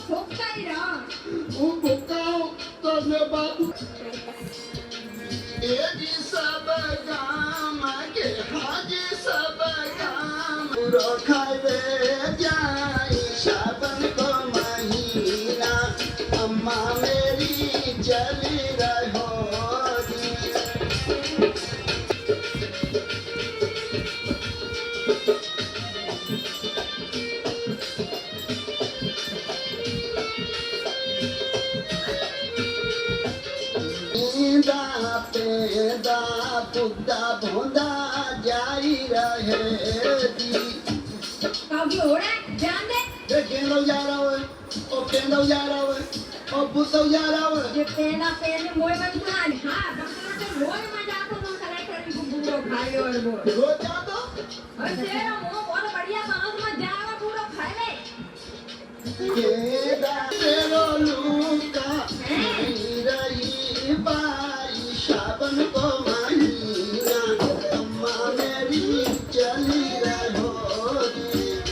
भूखा ही रहा। वो भूखा हो तो अपने बाबू ये जी सब काम के हाजी सब काम पूरा खाए जाई सावन को महीना अम्मा मेरी चली रहो पेदा पुद्दा भोंदा जाई रहे दी काउगी हो रहा है ध्यान दे। ये केंदो जा रहा है ओ केंदो जा रहा है ओ बुतो जा रहा है ये पेना पेने मोय में तू हां बकरा तो रोज में जातो तो कलेक्टर को पूरो खायो और वो रो जा तो और तेरा मुंह बहुत बढ़िया मांस में जावा पूरा खाए ले। केदा तेरो लूका नहीं रही बाई सावन को